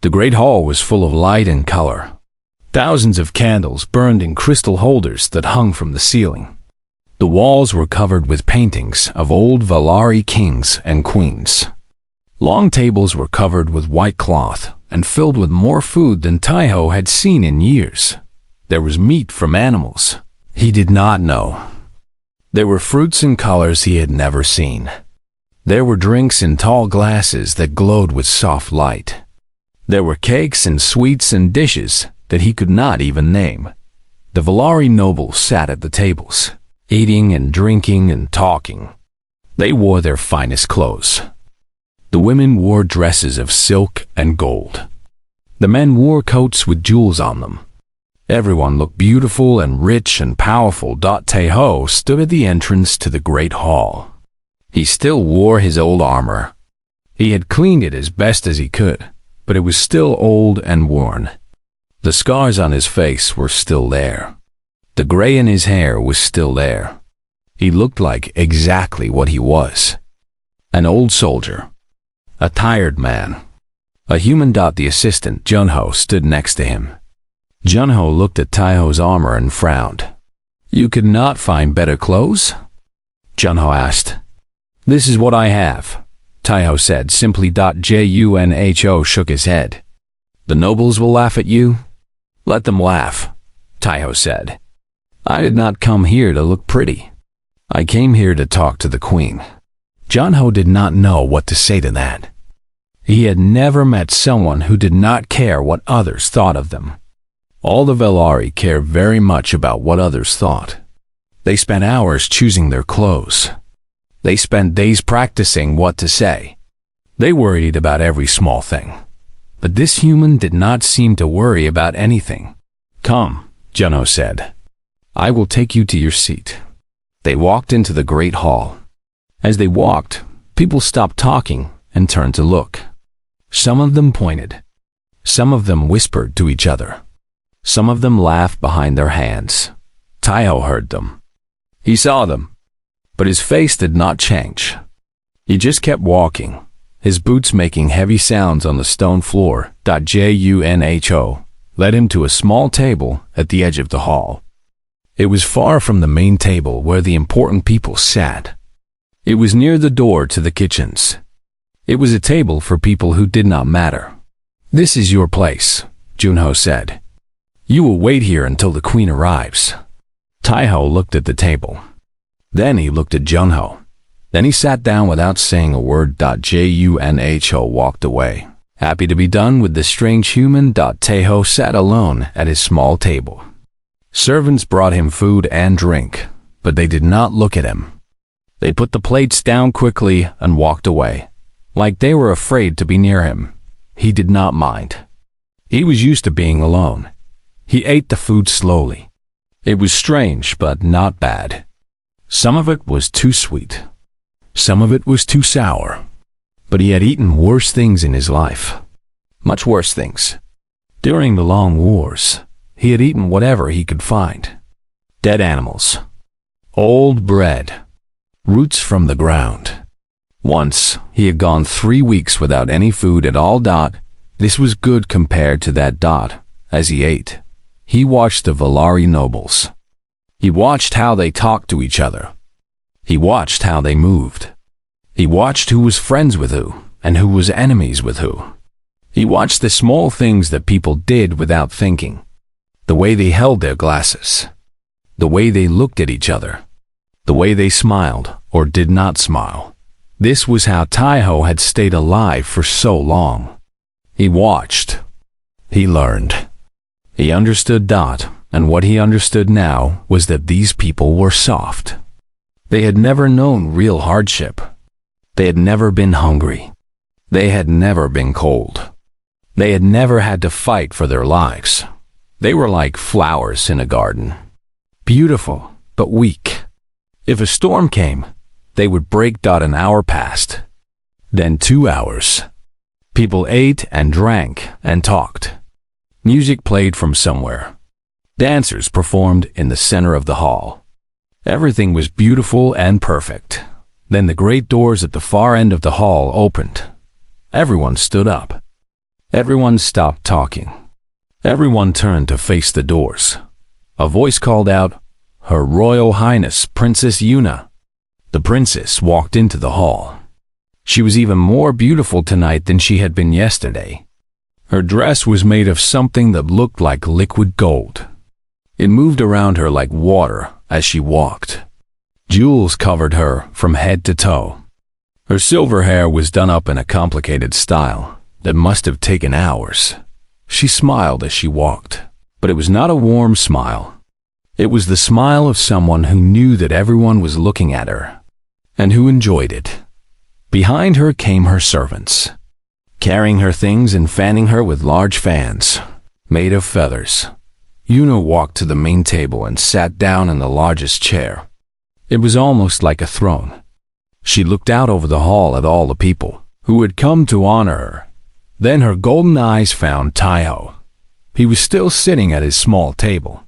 The great hall was full of light and color. Thousands of candles burned in crystal holders that hung from the ceiling. The walls were covered with paintings of old Valari kings and queens. Long tables were covered with white cloth and filled with more food than Taiho had seen in years. There was meat from animals he did not know. There were fruits and colors he had never seen. There were drinks in tall glasses that glowed with soft light. There were cakes and sweets and dishes that he could not even name. The Valari nobles sat at the tables, eating and drinking and talking. They wore their finest clothes. The women wore dresses of silk and gold. The men wore coats with jewels on them. Everyone looked beautiful and rich and powerful. Taiho stood at the entrance to the great hall. He still wore his old armor. He had cleaned it as best as he could, but it was still old and worn. The scars on his face were still there. The gray in his hair was still there. He looked like exactly what he was. An old soldier. A tired man. A human. The assistant, Junho, stood next to him. Junho looked at Taiho's armor and frowned. "You could not find better clothes?" Junho asked. "This is what I have," Taiho said simply. Junho shook his head. "The nobles will laugh at you?" "Let them laugh," Taiho said. "I did not come here to look pretty. I came here to talk to the queen." Junho did not know what to say to that. He had never met someone who did not care what others thought of them. All the Valari cared very much about what others thought. They spent hours choosing their clothes. They spent days practicing what to say. They worried about every small thing. But this human did not seem to worry about anything. "Come," Junho said. "I will take you to your seat." They walked into the great hall. As they walked, people stopped talking and turned to look. Some of them pointed. Some of them whispered to each other. Some of them laughed behind their hands. Taiho heard them. He saw them, but his face did not change. He just kept walking, his boots making heavy sounds on the stone floor. Junho led him to a small table at the edge of the hall. It was far from the main table where the important people sat. It was near the door to the kitchens. It was a table for people who did not matter. "This is your place," Junho said. "You will wait here until the queen arrives." Taiho looked at the table. Then he looked at Junho. Then he sat down without saying a word. Junho walked away, happy to be done with the strange human. Taiho sat alone at his small table. Servants brought him food and drink, but they did not look at him. They put the plates down quickly and walked away, like they were afraid to be near him. He did not mind. He was used to being alone. He ate the food slowly. It was strange, but not bad. Some of it was too sweet. Some of it was too sour. But he had eaten worse things in his life. Much worse things. During the long wars, he had eaten whatever he could find. Dead animals. Old bread. Roots from the ground. Once, he had gone 3 weeks without any food at all. This was good compared to that. As he ate, he watched the Valari nobles. He watched how they talked to each other. He watched how they moved. He watched who was friends with who and who was enemies with who. He watched the small things that people did without thinking. The way they held their glasses. The way they looked at each other. The way they smiled or did not smile. This was how Taiho had stayed alive for so long. He watched. He learned. He understood. And what he understood now was that these people were soft. They had never known real hardship. They had never been hungry. They had never been cold. They had never had to fight for their lives. They were like flowers in a garden. Beautiful, but weak. If a storm came, they would break. An hour passed. Then 2 hours. People ate and drank and talked. Music played from somewhere. Dancers performed in the center of the hall. Everything was beautiful and perfect. Then the great doors at the far end of the hall opened. Everyone stood up. Everyone stopped talking. Everyone turned to face the doors. A voice called out, "Her Royal Highness Princess Yuna." The princess walked into the hall. She was even more beautiful tonight than she had been yesterday. Her dress was made of something that looked like liquid gold. It moved around her like water as she walked. Jewels covered her from head to toe. Her silver hair was done up in a complicated style that must have taken hours. She smiled as she walked, but it was not a warm smile. It was the smile of someone who knew that everyone was looking at her, and who enjoyed it. Behind her came her servants, carrying her things and fanning her with large fans, made of feathers. Yuna walked to the main table and sat down in the largest chair. It was almost like a throne. She looked out over the hall at all the people who had come to honor her. Then her golden eyes found Taiho. He was still sitting at his small table.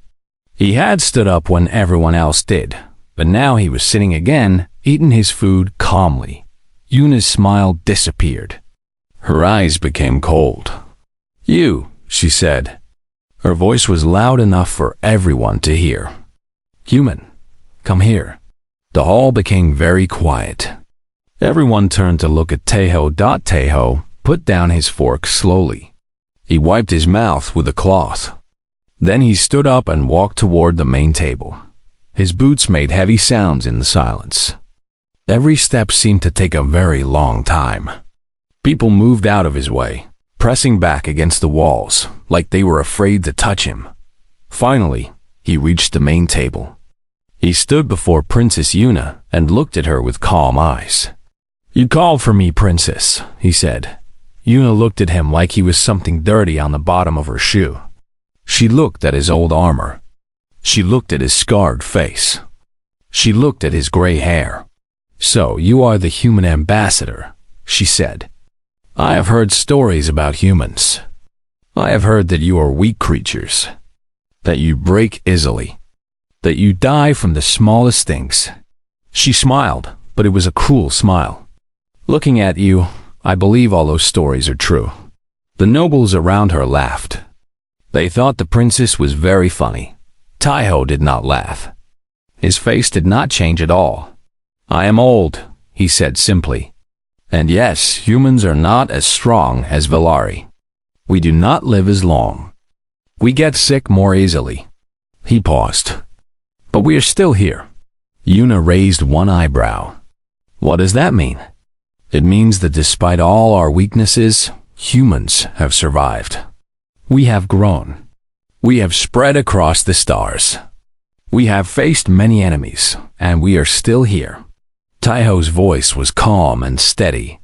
He had stood up when everyone else did, but now he was sitting again, eating his food calmly. Yuna's smile disappeared. Her eyes became cold. "You," she said. Her voice was loud enough for everyone to hear. "Human, come here." The hall became very quiet. Everyone turned to look at Taiho. Taiho put down his fork slowly. He wiped his mouth with a cloth. Then he stood up and walked toward the main table. His boots made heavy sounds in the silence. Every step seemed to take a very long time. People moved out of his way, pressing back against the walls, like they were afraid to touch him. Finally, he reached the main table. He stood before Princess Yuna and looked at her with calm eyes. "You called for me, Princess," he said. Yuna looked at him like he was something dirty on the bottom of her shoe. She looked at his old armor. She looked at his scarred face. She looked at his gray hair. "So you are the human ambassador," she said. "I have heard stories about humans. I have heard that you are weak creatures, that you break easily, that you die from the smallest things." She smiled, but it was a cruel smile. "Looking at you, I believe all those stories are true." The nobles around her laughed. They thought the princess was very funny. Taiho did not laugh. His face did not change at all. "I am old," he said simply. "And yes, humans are not as strong as Valari. We do not live as long. We get sick more easily." He paused. "But we are still here." Yuna raised one eyebrow. "What does that mean?" "It means that despite all our weaknesses, humans have survived. We have grown. We have spread across the stars. We have faced many enemies, and we are still here." Taiho's voice was calm and steady.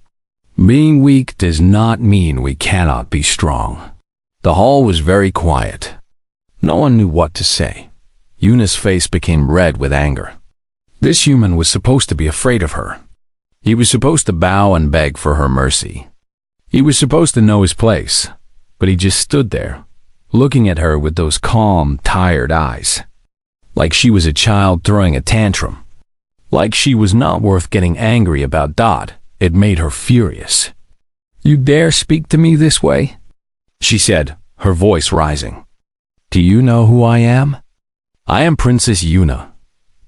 "Being weak does not mean we cannot be strong." The hall was very quiet. No one knew what to say. Yuna's face became red with anger. This human was supposed to be afraid of her. He was supposed to bow and beg for her mercy. He was supposed to know his place, but he just stood there, looking at her with those calm, tired eyes. Like she was a child throwing a tantrum. Like she was not worth getting angry about. It made her furious. "You dare speak to me this way?" she said, her voice rising. "Do you know who I am? I am Princess Yuna,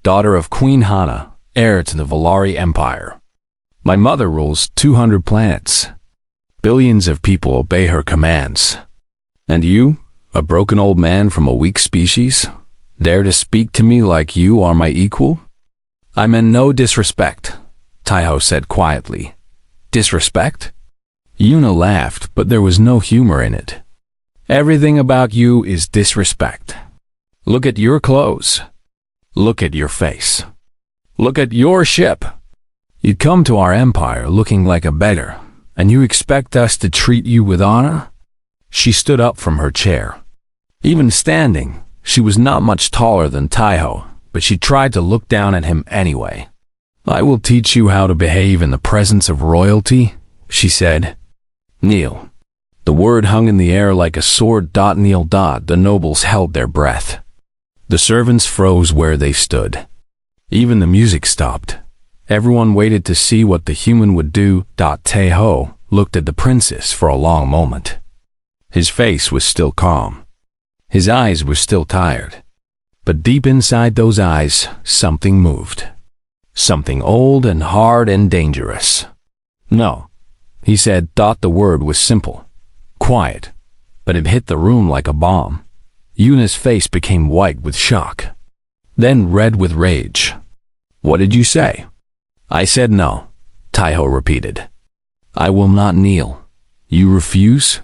daughter of Queen Hana, heir to the Valari Empire. My mother rules 200 planets. Billions of people obey her commands. And you, a broken old man from a weak species, dare to speak to me like you are my equal?" "I meant no disrespect," Taiho said quietly. "Disrespect?" Yuna laughed, but there was no humor in it. "Everything about you is disrespect. Look at your clothes. Look at your face. Look at your ship. You come to our empire looking like a beggar, and you expect us to treat you with honor?" She stood up from her chair. Even standing, she was not much taller than Taiho, but she tried to look down at him anyway. "I will teach you how to behave in the presence of royalty," she said. "Kneel." The word hung in the air like a sword. Kneel. The nobles held their breath. The servants froze where they stood. Even the music stopped. Everyone waited to see what the human would do. Taiho looked at the princess for a long moment. His face was still calm. His eyes were still tired. But deep inside those eyes, something moved. Something old and hard and dangerous. "No," he said, thought the word was simple. Quiet. But it hit the room like a bomb. Yuna's face became white with shock. Then red with rage. "What did you say?" "I said no," Taiho repeated. "I will not kneel." "You refuse?"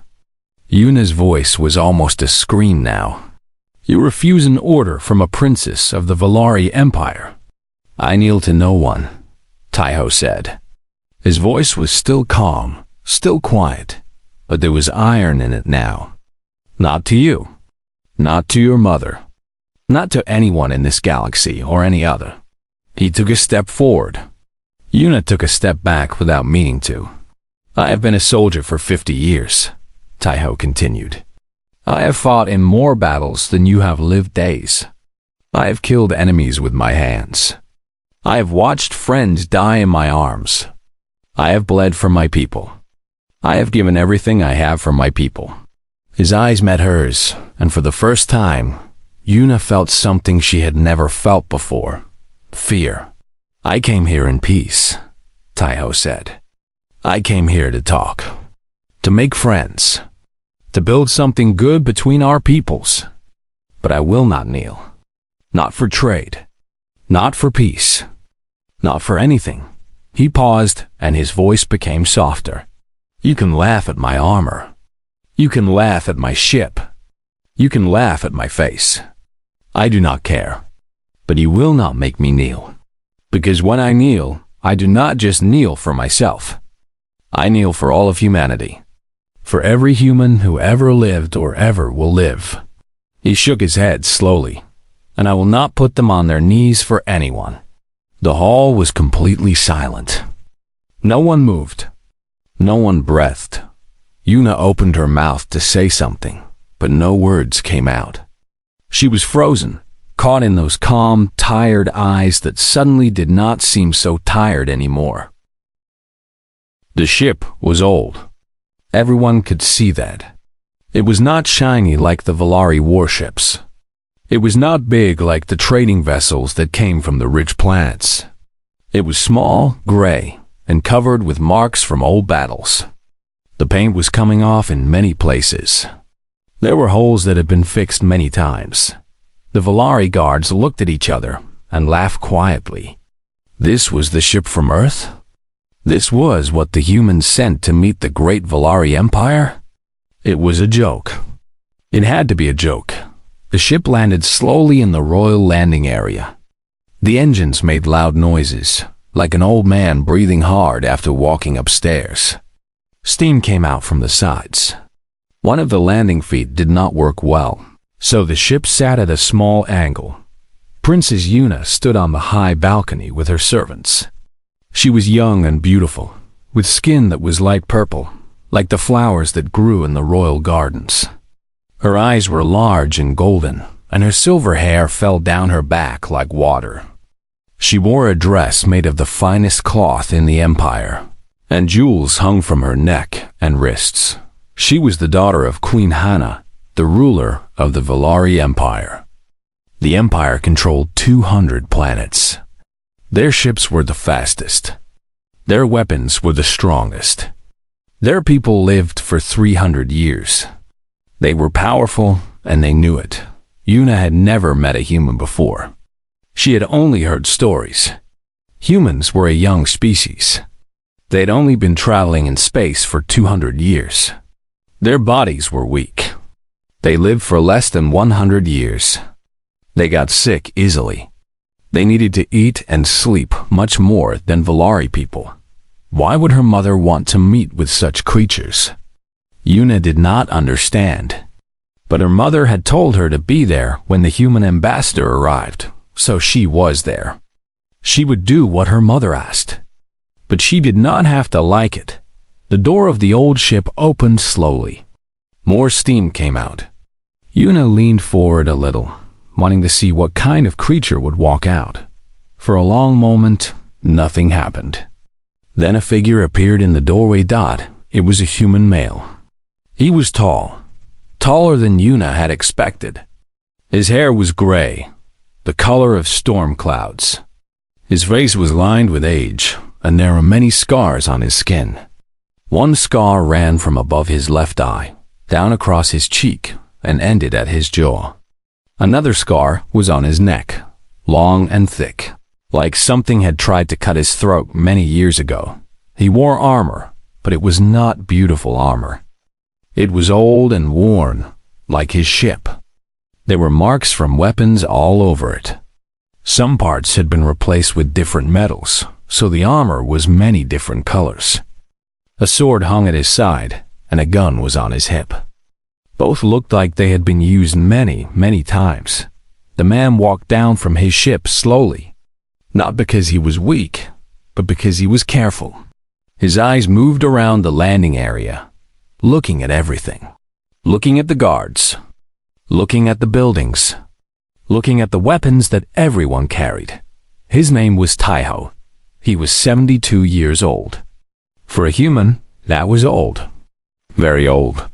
Yuna's voice was almost a scream now. "You refuse an order from a princess of the Valari Empire." "I kneel to no one," Taiho said. His voice was still calm, still quiet, but there was iron in it now. "Not to you. Not to your mother. Not to anyone in this galaxy or any other." He took a step forward. Yuna took a step back without meaning to. "I have been a soldier for 50 years, Taiho continued. "I have fought in more battles than you have lived days. I have killed enemies with my hands. I have watched friends die in my arms. I have bled for my people. I have given everything I have for my people." His eyes met hers, and for the first time, Yuna felt something she had never felt before. Fear. "I came here in peace," Taiho said. "I came here to talk. To make friends. To build something good between our peoples. But I will not kneel. Not for trade. Not for peace. Not for anything." He paused, and his voice became softer. "You can laugh at my armor. You can laugh at my ship. You can laugh at my face. I do not care. But you will not make me kneel. Because when I kneel, I do not just kneel for myself. I kneel for all of humanity. For every human who ever lived or ever will live." He shook his head slowly. "And I will not put them on their knees for anyone." The hall was completely silent. No one moved. No one breathed. Yuna opened her mouth to say something, but no words came out. She was frozen, caught in those calm, tired eyes that suddenly did not seem so tired anymore. The ship was old. Everyone could see that. It was not shiny like the Valari warships. It was not big like the trading vessels that came from the rich planets. It was small, gray, and covered with marks from old battles. The paint was coming off in many places. There were holes that had been fixed many times. The Valari guards looked at each other and laughed quietly. This was the ship from Earth? This was what the humans sent to meet the great Valari Empire? It was a joke. It had to be a joke. The ship landed slowly in the royal landing area. The engines made loud noises, like an old man breathing hard after walking upstairs. Steam came out from the sides. One of the landing feet did not work well, so the ship sat at a small angle. Princess Yuna stood on the high balcony with her servants. She was young and beautiful, with skin that was light purple, like the flowers that grew in the royal gardens. Her eyes were large and golden, and her silver hair fell down her back like water. She wore a dress made of the finest cloth in the empire, and jewels hung from her neck and wrists. She was the daughter of Queen Hana, the ruler of the Valari Empire. The empire controlled 200 planets. Their ships were the fastest. Their weapons were the strongest. Their people lived for 300 years. They were powerful, and they knew it. Yuna had never met a human before. She had only heard stories. Humans were a young species. They had only been traveling in space for 200 years. Their bodies were weak. They lived for less than 100 years. They got sick easily. They needed to eat and sleep much more than Valari people. Why would her mother want to meet with such creatures? Yuna did not understand. But her mother had told her to be there when the human ambassador arrived, so she was there. She would do what her mother asked. But she did not have to like it. The door of the old ship opened slowly. More steam came out. Yuna leaned forward a little, wanting to see what kind of creature would walk out. For a long moment, nothing happened. Then a figure appeared in the doorway. It was a human male. He was tall, taller than Yuna had expected. His hair was gray, the color of storm clouds. His face was lined with age, and there were many scars on his skin. One scar ran from above his left eye, down across his cheek, and ended at his jaw. Another scar was on his neck, long and thick, like something had tried to cut his throat many years ago. He wore armor, but it was not beautiful armor. It was old and worn, like his ship. There were marks from weapons all over it. Some parts had been replaced with different metals, so the armor was many different colors. A sword hung at his side, and a gun was on his hip. Both looked like they had been used many, many times. The man walked down from his ship slowly, not because he was weak, but because he was careful. His eyes moved around the landing area, looking at everything. Looking at the guards, looking at the buildings, looking at the weapons that everyone carried. His name was Taiho. He was 72 years old. For a human, that was old. Very old.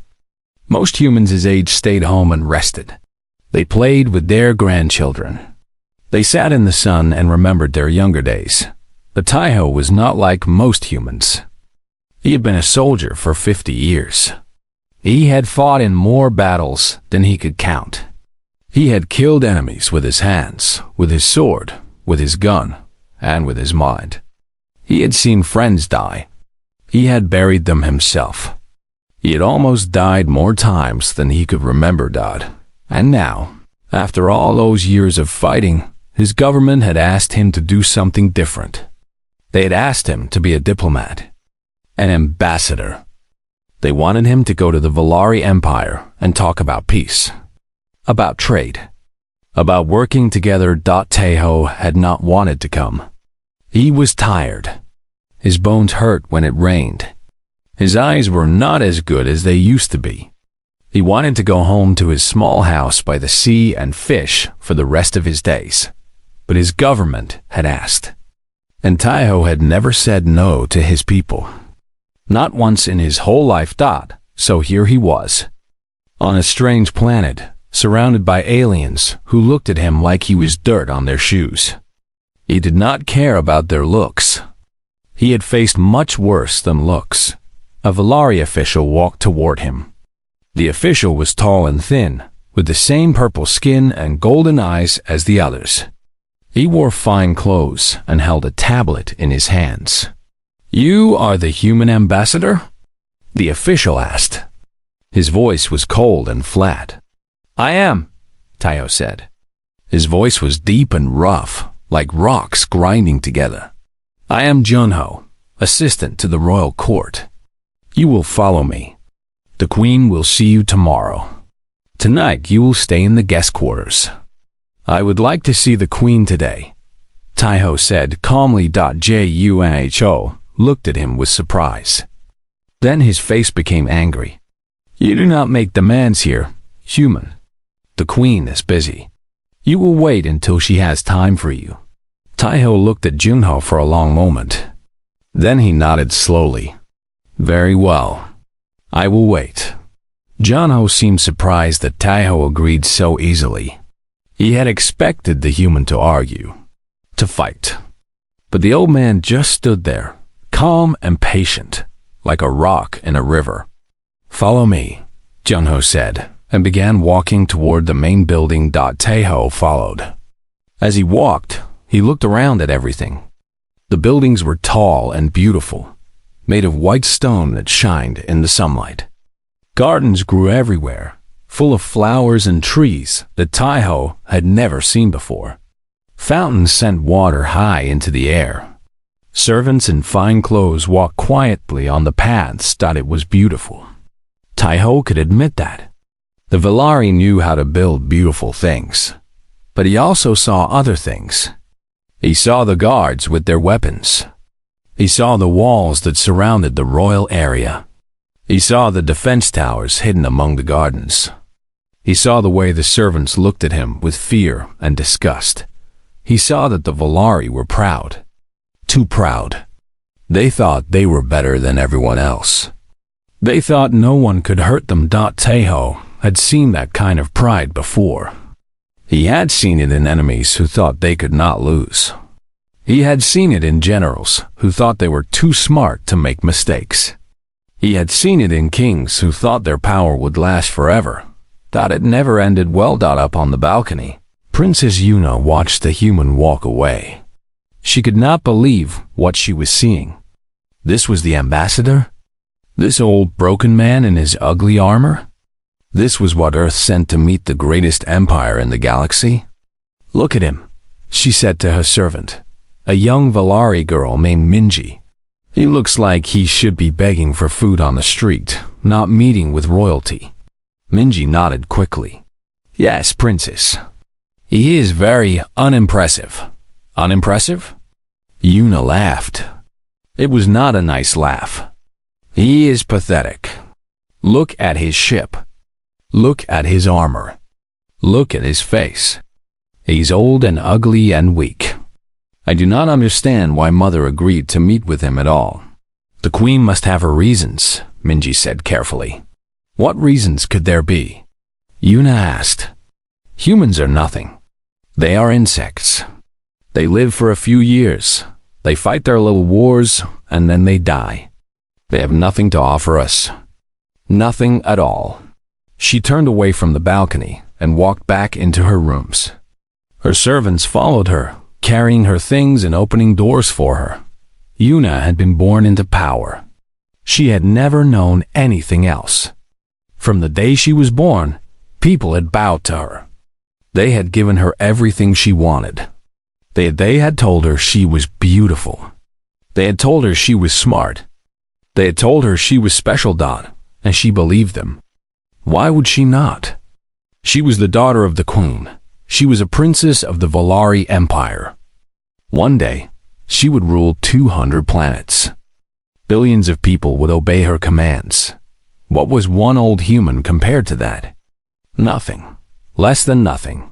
Most humans his age stayed home and rested. They played with their grandchildren. They sat in the sun and remembered their younger days. But Taiho was not like most humans. He had been a soldier for 50 years. He had fought in more battles than he could count. He had killed enemies with his hands, with his sword, with his gun, and with his mind. He had seen friends die. He had buried them himself. He had almost died more times than he could remember died. And now, after all those years of fighting, his government had asked him to do something different. They had asked him to be a diplomat, an ambassador. They wanted him to go to the Valari Empire and talk about peace, about trade, about working together. Taiho had not wanted to come. He was tired. His bones hurt when it rained. His eyes were not as good as they used to be. He wanted to go home to his small house by the sea and fish for the rest of his days. But his government had asked. And Taiho had never said no to his people. Not once in his whole life. So here he was, on a strange planet, surrounded by aliens who looked at him like he was dirt on their shoes. He did not care about their looks. He had faced much worse than looks. A Valari official walked toward him. The official was tall and thin, with the same purple skin and golden eyes as the others. He wore fine clothes and held a tablet in his hands. "You are the human ambassador?" the official asked. His voice was cold and flat. "I am," Taiho said. His voice was deep and rough, like rocks grinding together. "I am Junho, assistant to the royal court. You will follow me. The queen will see you tomorrow. Tonight you will stay in the guest quarters." "I would like to see the queen today," Taiho said calmly. Junho looked at him with surprise. Then his face became angry. "You do not make demands here, human. The queen is busy. You will wait until she has time for you." Taiho looked at Junho for a long moment. Then he nodded slowly. "Very well. I will wait." Junho seemed surprised that Taiho agreed so easily. He had expected the human to argue, to fight. But the old man just stood there, calm and patient, like a rock in a river. "Follow me," Junho said, and began walking toward the main building. Taiho followed. As he walked, he looked around at everything. The buildings were tall and beautiful, made of white stone that shined in the sunlight. Gardens grew everywhere, full of flowers and trees that Taiho had never seen before. Fountains sent water high into the air. Servants in fine clothes walked quietly on the paths. It was beautiful. Taiho could admit that. The Valari knew how to build beautiful things. But he also saw other things. He saw the guards with their weapons. He saw the walls that surrounded the royal area. He saw the defense towers hidden among the gardens. He saw the way the servants looked at him with fear and disgust. He saw that the Valari were proud. Too proud. They thought they were better than everyone else. They thought no one could hurt them. Taiho had seen that kind of pride before. He had seen it in enemies who thought they could not lose. He had seen it in generals who thought they were too smart to make mistakes. He had seen it in kings who thought their power would last forever, that it never ended well. Up on the balcony, Princess Yuna watched the human walk away. She could not believe what she was seeing. This was the ambassador? This old broken man in his ugly armor? This was what Earth sent to meet the greatest empire in the galaxy? Look at him, she said to her servant, a young Valari girl named Minji. He looks like he should be begging for food on the street, not meeting with royalty. Minji nodded quickly. Yes, princess. He is very unimpressive. Unimpressive? Yuna laughed. It was not a nice laugh. He is pathetic. Look at his ship. Look at his armor. Look at his face. He's old and ugly and weak. I do not understand why Mother agreed to meet with him at all. The Queen must have her reasons, Minji said carefully. What reasons could there be? Yuna asked. Humans are nothing. They are insects. They live for a few years. They fight their little wars, and then they die. They have nothing to offer us. Nothing at all. She turned away from the balcony and walked back into her rooms. Her servants followed her, carrying her things and opening doors for her. Yuna had been born into power. She had never known anything else. From the day she was born, people had bowed to her. They had given her everything she wanted. They had told her she was beautiful. They had told her she was smart. They had told her she was special, and she believed them. Why would she not? She was the daughter of the Queen. She was a princess of the Valari Empire. One day, she would rule 200 planets. Billions of people would obey her commands. What was one old human compared to that? Nothing. Less than nothing.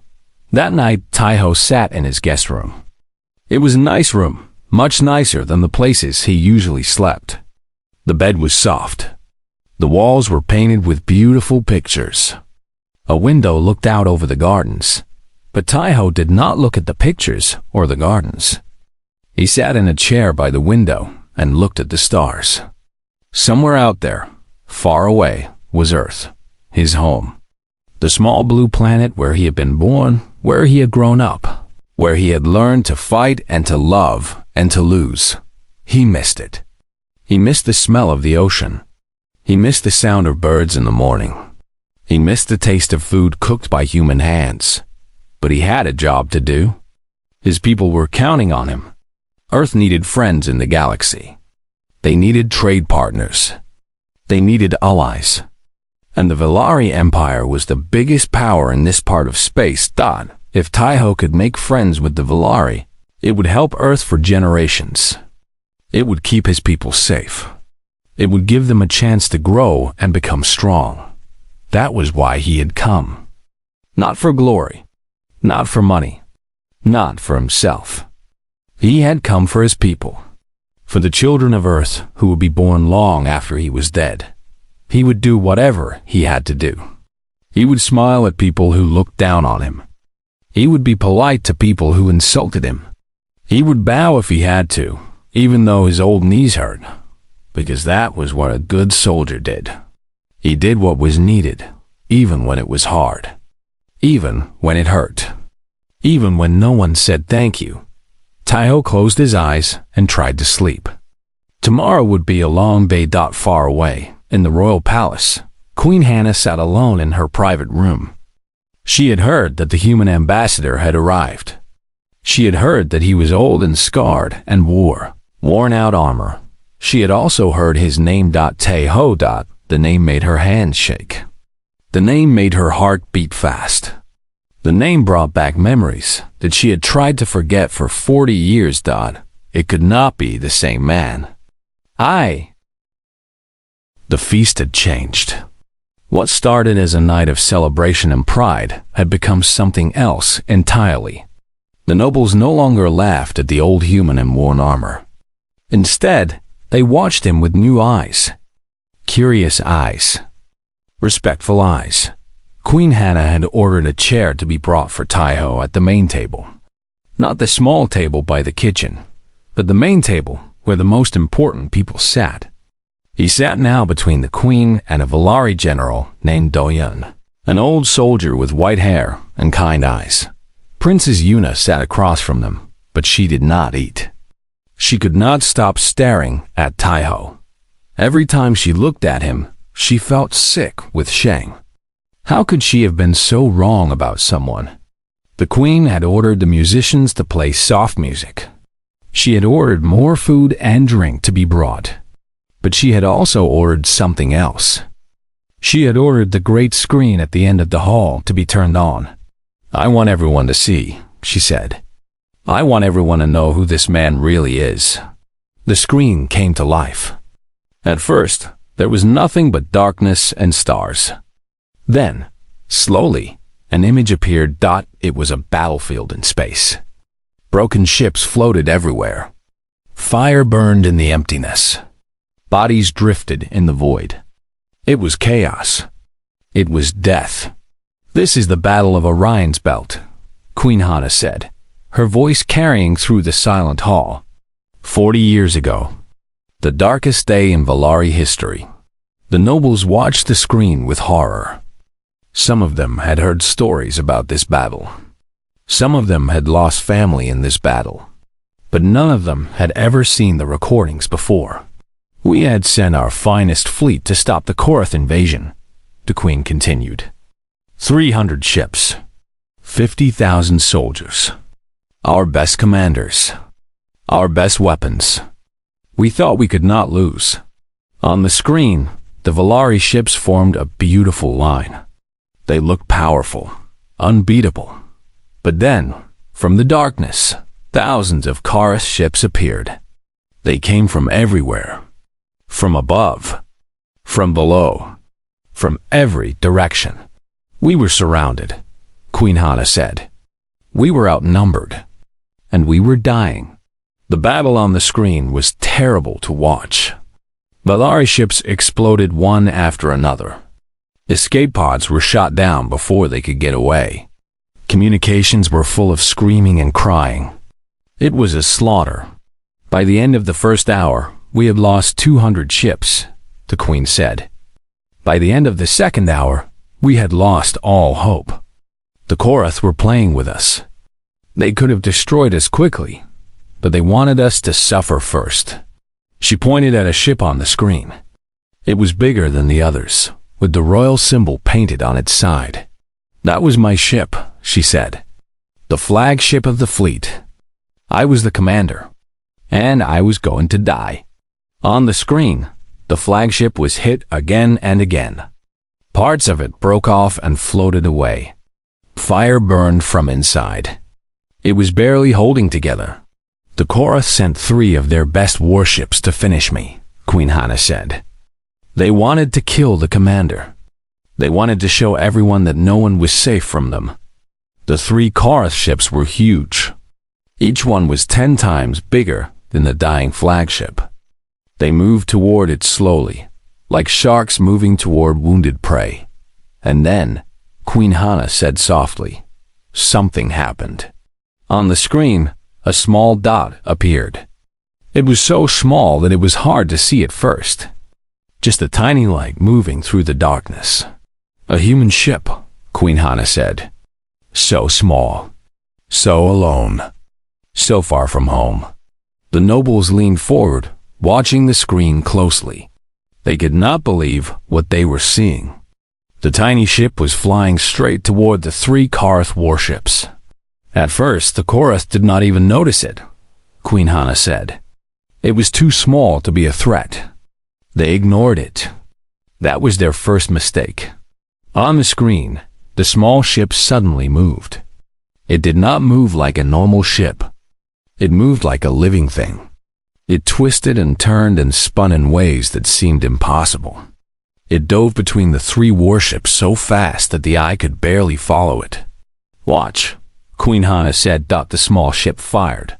That night, Taiho sat in his guest room. It was a nice room, much nicer than the places he usually slept. The bed was soft. The walls were painted with beautiful pictures. A window looked out over the gardens, but Taiho did not look at the pictures or the gardens. He sat in a chair by the window and looked at the stars. Somewhere out there, far away, was Earth, his home. The small blue planet where he had been born, where he had grown up, where he had learned to fight and to love and to lose. He missed it. He missed the smell of the ocean. He missed the sound of birds in the morning. He missed the taste of food cooked by human hands. But he had a job to do. His people were counting on him. Earth needed friends in the galaxy. They needed trade partners. They needed allies. And the Valari Empire was the biggest power in this part of space. If Taiho could make friends with the Valari, it would help Earth for generations. It would keep his people safe. It would give them a chance to grow and become strong. That was why he had come. Not for glory. Not for money. Not for himself. He had come for his people. For the children of Earth who would be born long after he was dead. He would do whatever he had to do. He would smile at people who looked down on him. He would be polite to people who insulted him. He would bow if he had to, even though his old knees hurt, because that was what a good soldier did. He did what was needed, even when it was hard, even when it hurt, even when no one said thank you. Taiho closed his eyes and tried to sleep. Tomorrow would be a long day. Far away, in the royal palace, Queen Hannah sat alone in her private room. She had heard that the human ambassador had arrived. She had heard that he was old and scarred and wore worn-out armor. She had also heard his name. Taiho. The name made her hands shake. The name made her heart beat fast. The name brought back memories that she had tried to forget for 40 years. It could not be the same man. The feast had changed. What started as a night of celebration and pride had become something else entirely. The nobles no longer laughed at the old human in worn armor. Instead, they watched him with new eyes. Curious eyes. Respectful eyes. Queen Hannah had ordered a chair to be brought for Taiho at the main table. Not the small table by the kitchen, but the main table where the most important people sat. He sat now between the queen and a Valari general named Doyun, an old soldier with white hair and kind eyes. Princess Yuna sat across from them, but she did not eat. She could not stop staring at Taiho. Every time she looked at him, she felt sick with shame. How could she have been so wrong about someone? The queen had ordered the musicians to play soft music. She had ordered more food and drink to be brought. But she had also ordered something else. She had ordered the great screen at the end of the hall to be turned on. "I want everyone to see," she said. "I want everyone to know who this man really is." The screen came to life. At first, there was nothing but darkness and stars. Then, slowly, an image appeared. It was a battlefield in space. Broken ships floated everywhere. Fire burned in the emptiness. Bodies drifted in the void. It was chaos. It was death. "This is the Battle of Orion's Belt," Queen Hannah said, her voice carrying through the silent hall. 40 years ago, the darkest day in Valari history. The nobles watched the screen with horror. Some of them had heard stories about this battle. Some of them had lost family in this battle. But none of them had ever seen the recordings before. "We had sent our finest fleet to stop the Korath invasion," the queen continued. 300 ships, 50,000 soldiers, our best commanders, our best weapons. We thought we could not lose. On the screen, the Valari ships formed a beautiful line. They looked powerful, unbeatable. But then, from the darkness, thousands of Korath ships appeared. They came from everywhere. From above, from below, from every direction. "We were surrounded," Queen Hannah said. "We were outnumbered, and we were dying." The battle on the screen was terrible to watch. Valari ships exploded one after another. Escape pods were shot down before they could get away. Communications were full of screaming and crying. It was a slaughter. By the end of the first hour, we had lost 200 ships, the queen said. By the end of the second hour, we had lost all hope. The Korath were playing with us. They could have destroyed us quickly, but they wanted us to suffer first. She pointed at a ship on the screen. It was bigger than the others, with the royal symbol painted on its side. "That was my ship," she said. "The flagship of the fleet. I was the commander, and I was going to die." On the screen, the flagship was hit again and again. Parts of it broke off and floated away. Fire burned from inside. It was barely holding together. "The Korath sent 3 of their best warships to finish me," Queen Hannah said. "They wanted to kill the commander. They wanted to show everyone that no one was safe from them." The 3 Korath ships were huge. Each one was 10 times bigger than the dying flagship. They moved toward it slowly, like sharks moving toward wounded prey. And then, Queen Hannah said softly, something happened. On the screen, a small dot appeared. It was so small that it was hard to see at first. Just a tiny light moving through the darkness. "A human ship," Queen Hannah said. "So small, so alone, so far from home." The nobles leaned forward, watching the screen closely. They could not believe what they were seeing. The tiny ship was flying straight toward the 3 Korath warships. At first, the Korath did not even notice it, Queen Hannah said. It was too small to be a threat. They ignored it. That was their first mistake. On the screen, the small ship suddenly moved. It did not move like a normal ship. It moved like a living thing. It twisted and turned and spun in ways that seemed impossible. It dove between the 3 warships so fast that the eye could barely follow it. "Watch," Queen Hannah said. The small ship fired.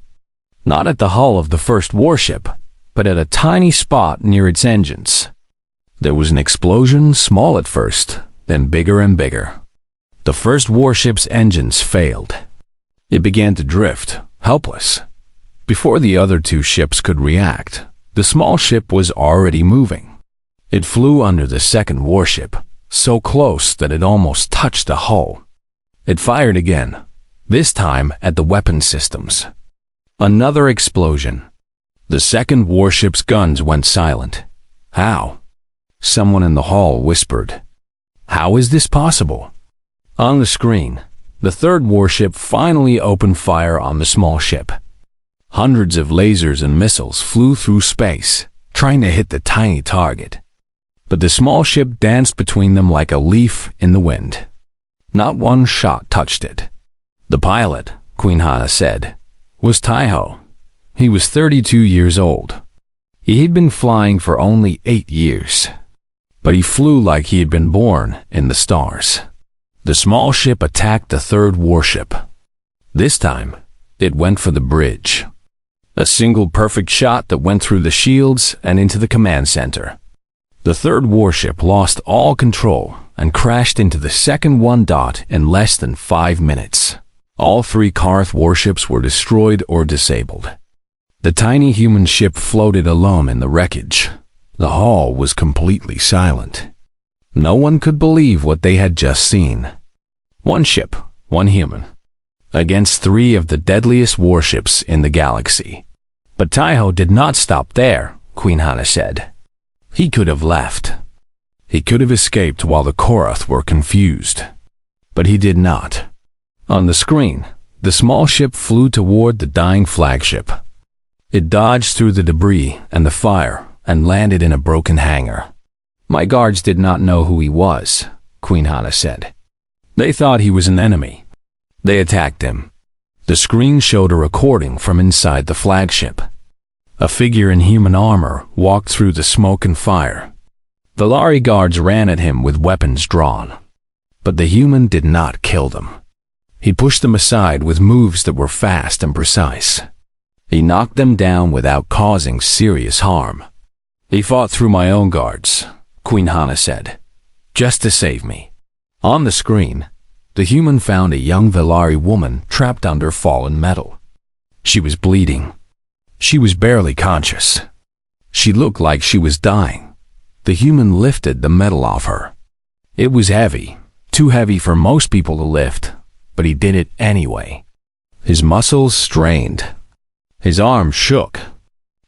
Not at the hull of the first warship, but at a tiny spot near its engines. There was an explosion, small at first, then bigger and bigger. The first warship's engines failed. It began to drift, helpless. Before the other two ships could react, the small ship was already moving. It flew under the second warship, so close that it almost touched the hull. It fired again, this time at the weapon systems. Another explosion. The second warship's guns went silent. How? Someone in the hall whispered. How is this possible? On the screen, the third warship finally opened fire on the small ship. Hundreds of lasers and missiles flew through space, trying to hit the tiny target. But the small ship danced between them like a leaf in the wind. Not one shot touched it. The pilot, Queen Hana said, was Taiho. He was 32 years old. He had been flying for only 8 years. But he flew like he had been born in the stars. The small ship attacked the third warship. This time, it went for the bridge. A single perfect shot that went through the shields and into the command center. The third warship lost all control and crashed into the second one dot in less than 5 minutes. All 3 Karth warships were destroyed or disabled. The tiny human ship floated alone in the wreckage. The hall was completely silent. No one could believe what they had just seen. 1 ship, 1 human, against 3 of the deadliest warships in the galaxy. But Taiho did not stop there, Queen Hana said. He could have left. He could have escaped while the Korath were confused. But he did not. On the screen, the small ship flew toward the dying flagship. It dodged through the debris and the fire and landed in a broken hangar. My guards did not know who he was, Queen Hana said. They thought he was an enemy. They attacked him. The screen showed a recording from inside the flagship. A figure in human armor walked through the smoke and fire. The Lari guards ran at him with weapons drawn. But the human did not kill them. He pushed them aside with moves that were fast and precise. He knocked them down without causing serious harm. He fought through my own guards, Queen Hana said, just to save me. On the screen, the human found a young Velari woman trapped under fallen metal. She was bleeding. She was barely conscious. She looked like she was dying. The human lifted the metal off her. It was heavy, too heavy for most people to lift, but he did it anyway. His muscles strained. His arms shook,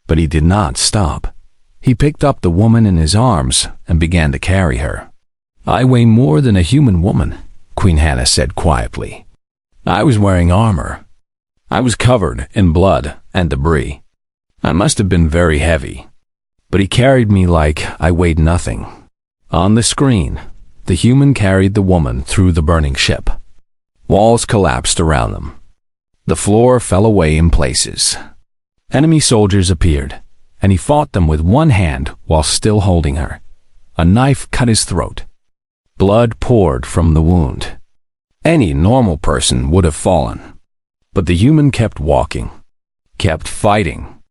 but he did not stop. He picked up the woman in his arms and began to carry her. I weigh more than a human woman, Queen Hana said quietly. I was wearing armor. I was covered in blood and debris. I must have been very heavy, but he carried me like I weighed nothing. On the screen, the human carried the woman through the burning ship. Walls collapsed around them. The floor fell away in places. Enemy soldiers appeared, and he fought them with one hand while still holding her. A knife cut his throat. Blood poured from the wound. Any normal person would have fallen. But the human kept walking, kept fighting,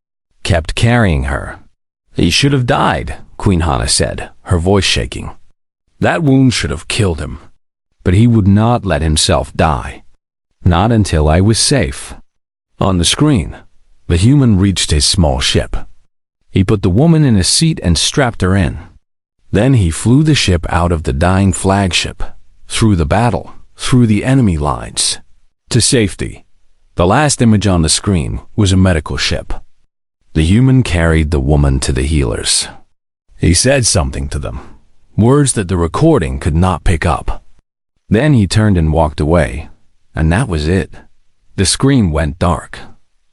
kept carrying her. He should have died, Queen Hana said, her voice shaking. That wound should have killed him. But he would not let himself die. Not until I was safe. On the screen, the human reached his small ship. He put the woman in a seat and strapped her in. Then he flew the ship out of the dying flagship, through the battle, through the enemy lines, to safety. The last image on the screen was a medical ship. The human carried the woman to the healers. He said something to them, words that the recording could not pick up. Then he turned and walked away, and that was it. The screen went dark.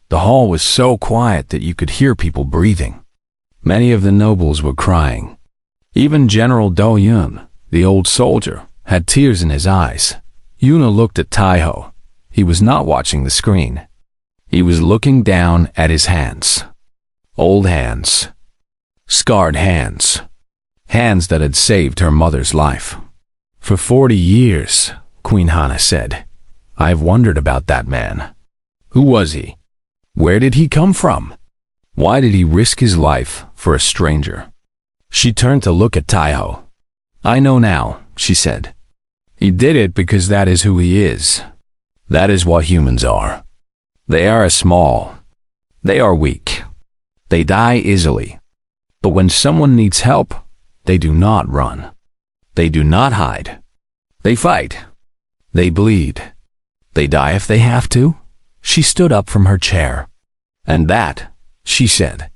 The hall was so quiet that you could hear people breathing. Many of the nobles were crying. Even General Do Yun, the old soldier, had tears in his eyes. Yuna looked at Taiho. He was not watching the screen. He was looking down at his hands. Old hands. Scarred hands. Hands that had saved her mother's life. For 40 years, Queen Hana said, I've wondered about that man. Who was he? Where did he come from? Why did he risk his life for a stranger? She turned to look at Taiho. I know now, she said. He did it because that is who he is. That is what humans are. They are small. They are weak. They die easily. But when someone needs help, they do not run. They do not hide. They fight. They bleed. They die if they have to. She stood up from her chair. And that, she said,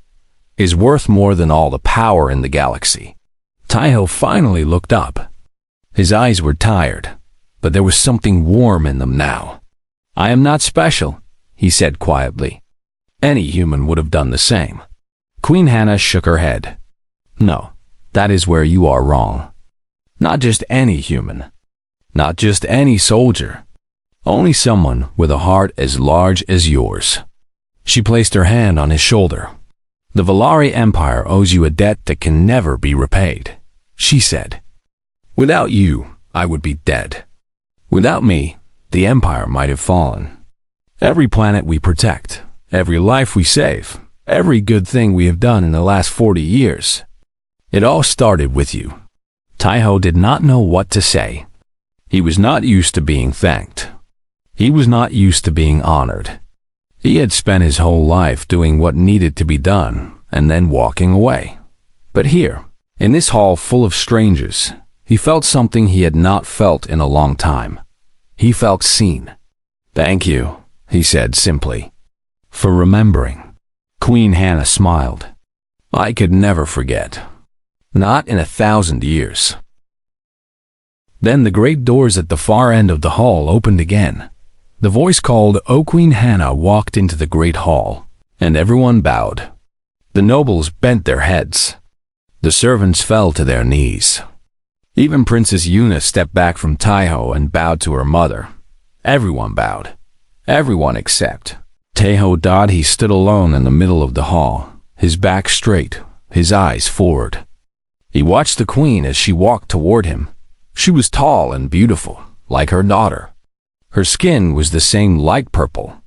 is worth more than all the power in the galaxy. Taiho finally looked up. His eyes were tired, but there was something warm in them now. I am not special, he said quietly. Any human would have done the same. Queen Hannah shook her head. No, that is where you are wrong. Not just any human. Not just any soldier. Only someone with a heart as large as yours. She placed her hand on his shoulder. The Valari Empire owes you a debt that can never be repaid, she said. Without you, I would be dead. Without me, the Empire might have fallen. Every planet we protect, every life we save, every good thing we have done in the last 40 years. It all started with you. Taiho did not know what to say. He was not used to being thanked. He was not used to being honored. He had spent his whole life doing what needed to be done and then walking away. But here, in this hall full of strangers, he felt something he had not felt in a long time. He felt seen. Thank you, he said simply, for remembering. Queen Hannah smiled. I could never forget. Not in 1,000 years. Then the great doors at the far end of the hall opened again. The voice called, "O Queen Hannah," walked into the great hall, and everyone bowed. The nobles bent their heads. The servants fell to their knees. Even Princess Yuna stepped back from Taiho and bowed to her mother. Everyone bowed. Everyone except Taiho Dod. He stood alone in the middle of the hall, his back straight, his eyes forward. He watched the queen as she walked toward him. She was tall and beautiful, like her daughter. Her skin was the same light purple.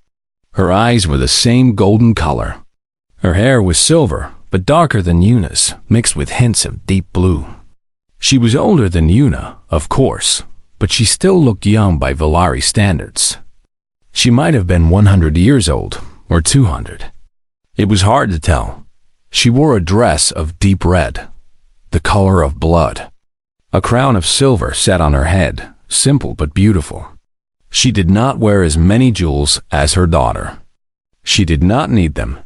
Her eyes were the same golden color. Her hair was silver, but darker than Yuna's, mixed with hints of deep blue. She was older than Yuna, of course, but she still looked young by Valari standards. She might have been 100 years old, or 200. It was hard to tell. She wore a dress of deep red, the color of blood. A crown of silver sat on her head, simple but beautiful. She did not wear as many jewels as her daughter. She did not need them.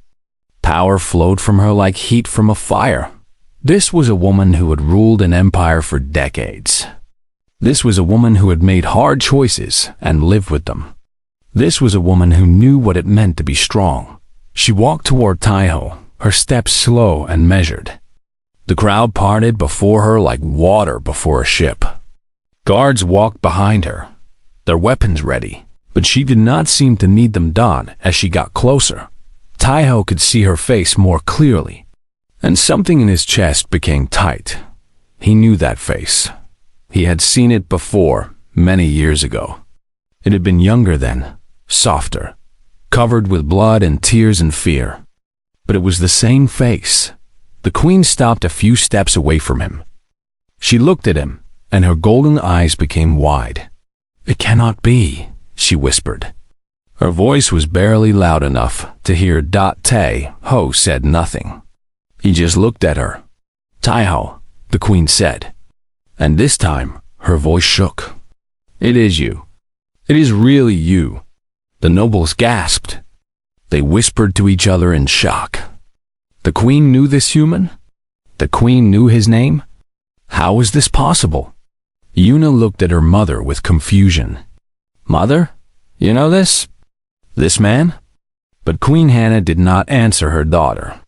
Power flowed from her like heat from a fire. This was a woman who had ruled an empire for decades. This was a woman who had made hard choices and lived with them. This was a woman who knew what it meant to be strong. She walked toward Taiho, her steps slow and measured. The crowd parted before her like water before a ship. Guards walked behind her, their weapons ready, but she did not seem to need them done as she got closer. Taiho could see her face more clearly, and something in his chest became tight. He knew that face. He had seen it before, many years ago. It had been younger then, softer, covered with blood and tears and fear. But it was the same face. The queen stopped a few steps away from him. She looked at him, and her golden eyes became wide. "It cannot be," she whispered. Her voice was barely loud enough to hear. Ho said nothing. He just looked at her. "Taiho," the queen said. And this time, her voice shook. "It is you. It is really you." The nobles gasped. They whispered to each other in shock. The queen knew this human? The queen knew his name? How was this possible? Yuna looked at her mother with confusion. "Mother, you know this? This man?" But Queen Hannah did not answer her daughter.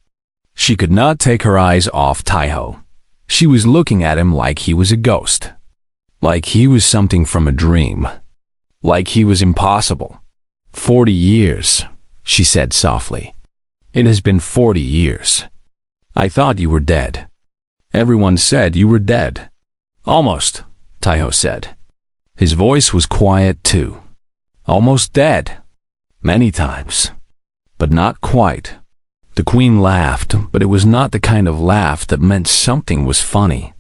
She could not take her eyes off Taiho. She was looking at him like he was a ghost. Like he was something from a dream. Like he was impossible. 40 years, she said softly. "It has been 40 years. I thought you were dead. Everyone said you were dead." "Almost," Taiho said. His voice was quiet too. "Almost dead. Many times. But not quite." The queen laughed, but it was not the kind of laugh that meant something was funny.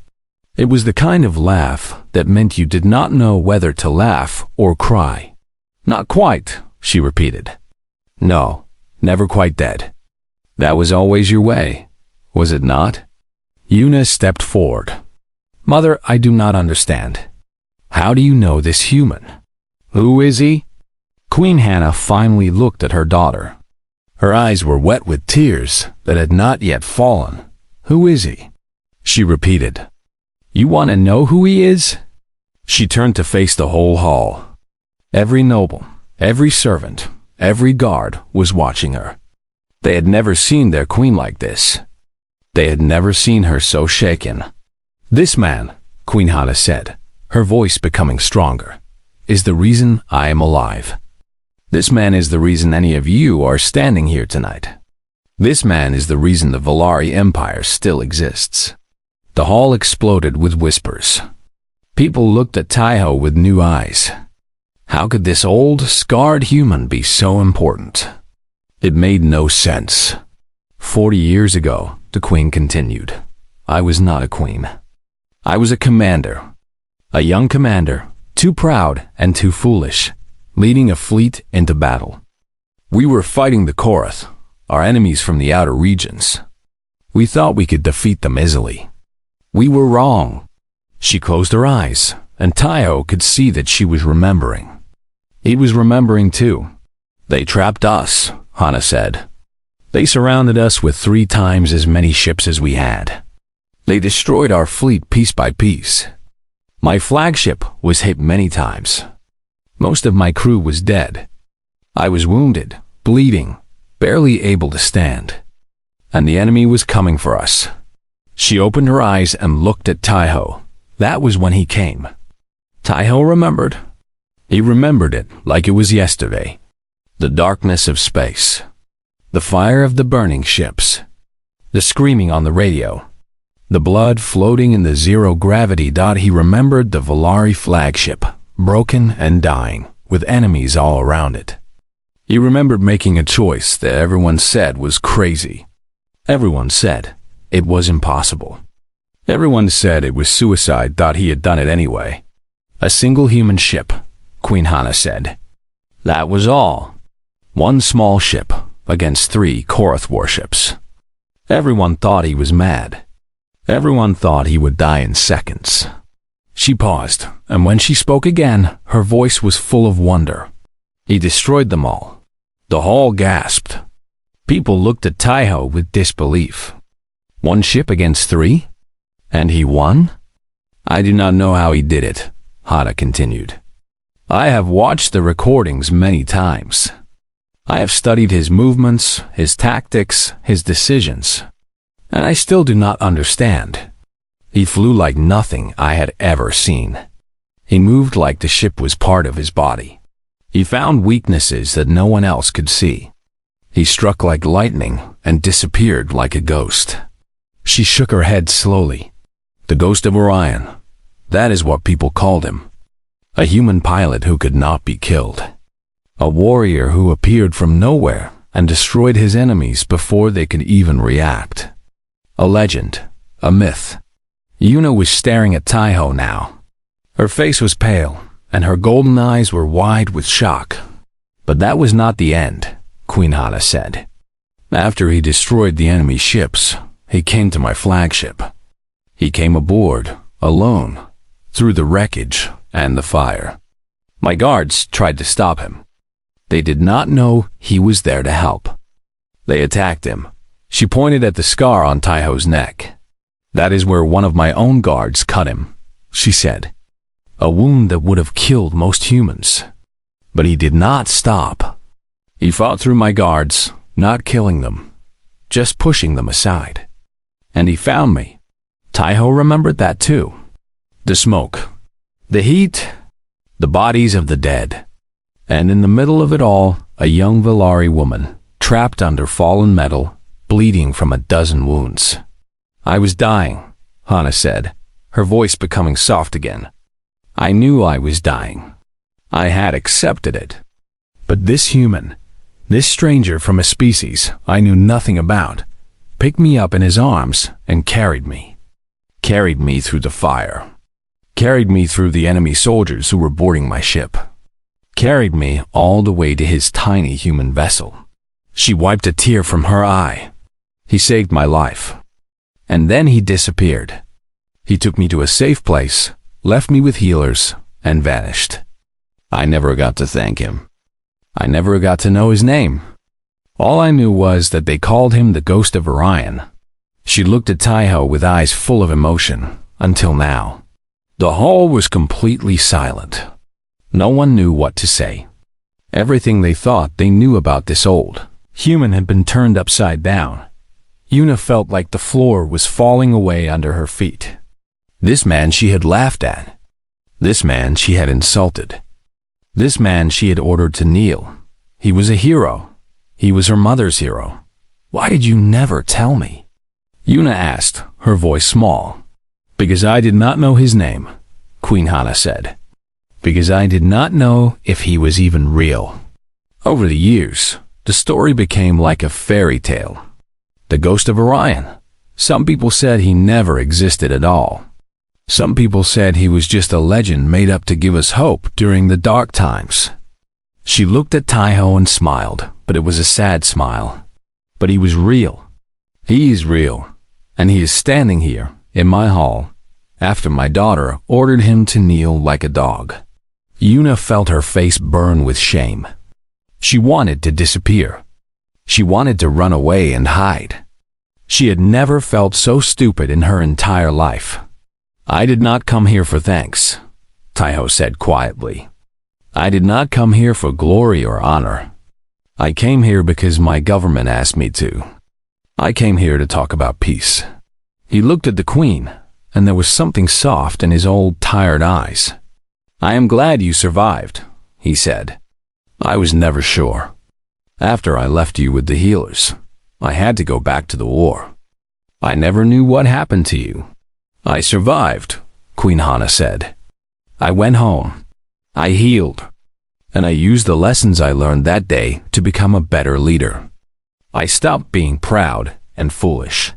It was the kind of laugh that meant you did not know whether to laugh or cry. Not quite, she repeated. No, never quite dead. That was always your way, was it not? Una stepped forward. Mother, I do not understand. How do you know this human? Who is he? Queen Hannah finally looked at her daughter. Her eyes were wet with tears that had not yet fallen. Who is he? She repeated. You want to know who he is? She turned to face the whole hall. Every noble, every servant, every guard was watching her. They had never seen their queen like this. They had never seen her so shaken. This man, Queen Hannah said, her voice becoming stronger, is the reason I am alive. This man is the reason any of you are standing here tonight. This man is the reason the Valari Empire still exists. The hall exploded with whispers. People looked at Taiho with new eyes. How could this old, scarred human be so important? It made no sense. 40 years ago, the queen continued, I was not a queen. I was a commander. A young commander, too proud and too foolish, leading a fleet into battle. We were fighting the Korath, our enemies from the outer regions. We thought we could defeat them easily. We were wrong. She closed her eyes, and Taiho could see that she was remembering. He was remembering too. They trapped us, Hannah said. They surrounded us with 3 times as many ships as we had. They destroyed our fleet piece by piece. My flagship was hit many times. Most of my crew was dead. I was wounded, bleeding, barely able to stand. And the enemy was coming for us. She opened her eyes and looked at Taiho. That was when he came. Taiho remembered. He remembered it like it was yesterday. The darkness of space. The fire of the burning ships. The screaming on the radio. The blood floating in the zero-gravity. He remembered the Valari flagship, broken and dying, with enemies all around it. He remembered making a choice that everyone said was crazy. Everyone said it was impossible. Everyone said it was suicide. He had done it anyway. A single human ship, Queen Hannah said. That was all. 1 small ship against 3 Korath warships. Everyone thought he was mad. Everyone thought he would die in seconds. She paused, and when she spoke again, her voice was full of wonder. He destroyed them all. The hall gasped. People looked at Taiho with disbelief. 1 ship against 3? And he won? I do not know how he did it, Hannah continued. I have watched the recordings many times. I have studied his movements, his tactics, his decisions, and I still do not understand. He flew like nothing I had ever seen. He moved like the ship was part of his body. He found weaknesses that no one else could see. He struck like lightning and disappeared like a ghost. She shook her head slowly. The ghost of Orion. That is what people called him. A human pilot who could not be killed. A warrior who appeared from nowhere and destroyed his enemies before they could even react. A legend, a myth. Una was staring at Taiho now. Her face was pale, and her golden eyes were wide with shock. But that was not the end, Queen Hannah said. After he destroyed the enemy ships, he came to my flagship. He came aboard, alone, through the wreckage and the fire. My guards tried to stop him. They did not know he was there to help. They attacked him. She pointed at the scar on Taiho's neck. That is where one of my own guards cut him, she said. A wound that would have killed most humans. But he did not stop. He fought through my guards, not killing them, just pushing them aside. And he found me. Taiho remembered that too. The smoke, the heat, the bodies of the dead. And in the middle of it all, a young Valari woman, trapped under fallen metal, bleeding from a dozen wounds. I was dying, Hannah said, her voice becoming soft again. I knew I was dying. I had accepted it. But this human, this stranger from a species I knew nothing about, picked me up in his arms and carried me. carried me through the fire, carried me through the enemy soldiers who were boarding my ship, carried me all the way to his tiny human vessel. She wiped a tear from her eye. He saved my life. And then he disappeared. He took me to a safe place, left me with healers, and vanished. I never got to thank him. I never got to know his name. All I knew was that they called him the Ghost of Orion. She looked at Taiho with eyes full of emotion, until now. The hall was completely silent. No one knew what to say. Everything they thought they knew about this old human had been turned upside down. Yuna felt like the floor was falling away under her feet. This man she had laughed at. This man she had insulted. This man she had ordered to kneel. He was a hero. He was her mother's hero. Why did you never tell me? Yuna asked, her voice small. Because I did not know his name, Queen Hana said. Because I did not know if he was even real. Over the years, the story became like a fairy tale. The Ghost of Orion. Some people said he never existed at all. Some people said he was just a legend made up to give us hope during the dark times. She looked at Taiho and smiled, but it was a sad smile. But he was real. He is real, and he is standing here, in my hall, after my daughter ordered him to kneel like a dog. Yuna felt her face burn with shame. She wanted to disappear. She wanted to run away and hide. She had never felt so stupid in her entire life. I did not come here for thanks, Taiho said quietly. I did not come here for glory or honor. I came here because my government asked me to. I came here to talk about peace. He looked at the queen, and there was something soft in his old, tired eyes. I am glad you survived, he said. I was never sure. After I left you with the healers, I had to go back to the war. I never knew what happened to you. I survived, Queen Hana said. I went home. I healed. And I used the lessons I learned that day to become a better leader. I stopped being proud and foolish.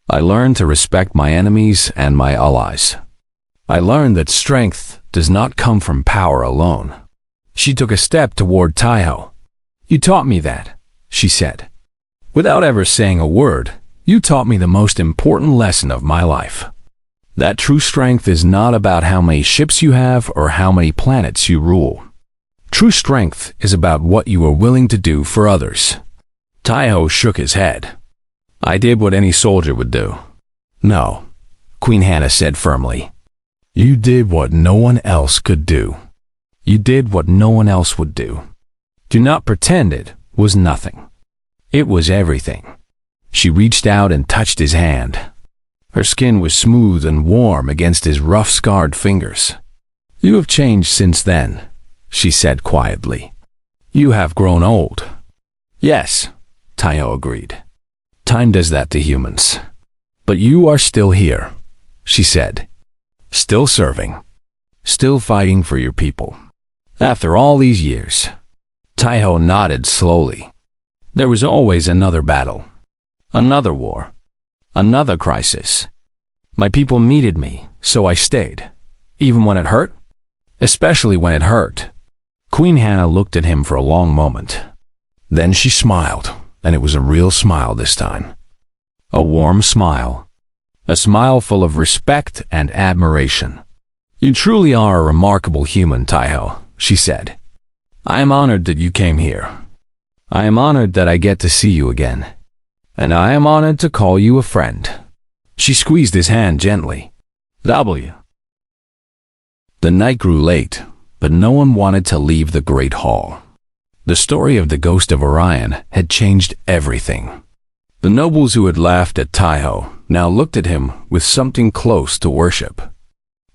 I learned to respect my enemies and my allies. I learned that strength does not come from power alone. She took a step toward Taiho. You taught me that, she said. Without ever saying a word, you taught me the most important lesson of my life. That true strength is not about how many ships you have or how many planets you rule. True strength is about what you are willing to do for others. Taiho shook his head. I did what any soldier would do. No, Queen Hana said firmly. You did what no one else could do. You did what no one else would do. Do not pretend it was nothing. It was everything. She reached out and touched his hand. Her skin was smooth and warm against his rough, scarred fingers. You have changed since then, she said quietly. You have grown old. Yes, Taiho agreed. Time does that to humans. But you are still here, she said. Still serving. Still fighting for your people. After all these years. Taiho nodded slowly. There was always another battle. Another war. Another crisis. My people needed me, so I stayed. Even when it hurt? Especially when it hurt. Queen Hana looked at him for a long moment. Then she smiled, and it was a real smile this time. A warm smile. A smile full of respect and admiration. You truly are a remarkable human, Taiho, she said. I am honored that you came here. I am honored that I get to see you again. And I am honored to call you a friend. She squeezed his hand gently. W. The night grew late, but no one wanted to leave the Great Hall. The story of the Ghost of Orion had changed everything. The nobles who had laughed at Taiho now looked at him with something close to worship.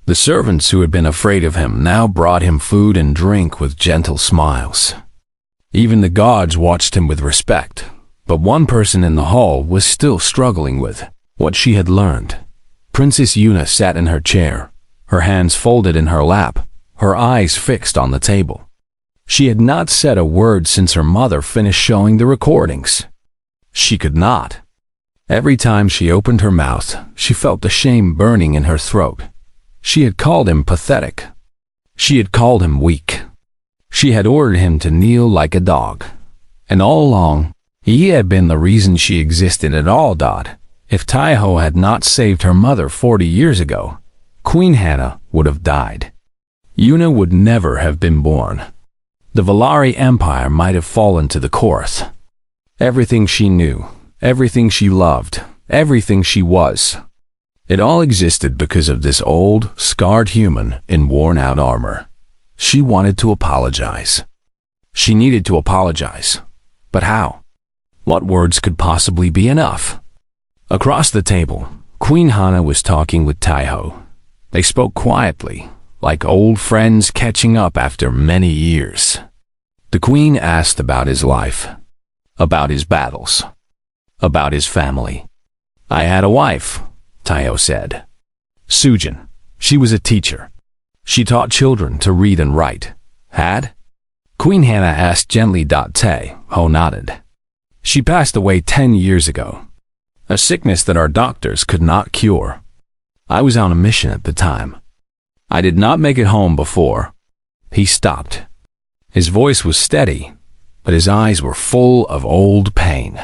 The servants who had been afraid of him now brought him food and drink with gentle smiles. Even the gods watched him with respect. But one person in the hall was still struggling with what she had learned. Princess Yuna sat in her chair, her hands folded in her lap, her eyes fixed on the table. She had not said a word since her mother finished showing the recordings. She could not. Every time she opened her mouth, she felt the shame burning in her throat. She had called him pathetic. She had called him weak. She had ordered him to kneel like a dog. And all along, he had been the reason she existed at all. If Taiho had not saved her mother 40 years ago, Queen Hannah would have died. Yuna would never have been born. The Valari Empire might have fallen to the Korth. Everything she knew, everything she loved, everything she was, it all existed because of this old, scarred human in worn-out armor. She wanted to apologize. She needed to apologize. But how? What words could possibly be enough? Across the table, Queen Hannah was talking with Taiho. They spoke quietly, like old friends catching up after many years. The queen asked about his life, about his battles, about his family. I had a wife, Taiho said. Sujin. She was a teacher. She taught children to read and write. Had? Queen Hannah asked gently. Taiho nodded. She passed away 10 years ago. A sickness that our doctors could not cure. I was on a mission at the time. I did not make it home before. He stopped. His voice was steady, but his eyes were full of old pain.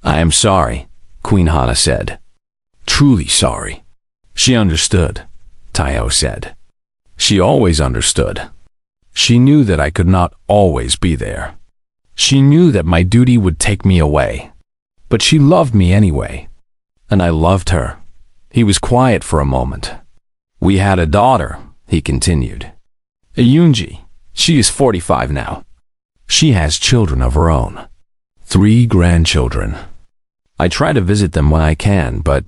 I am sorry, Queen Hannah said. Truly sorry. She understood, Taiho said. She always understood. She knew that I could not always be there. She knew that my duty would take me away. But she loved me anyway. And I loved her. He was quiet for a moment. We had a daughter, he continued. Yunji. She is 45 now. She has children of her own. 3 grandchildren. I try to visit them when I can, but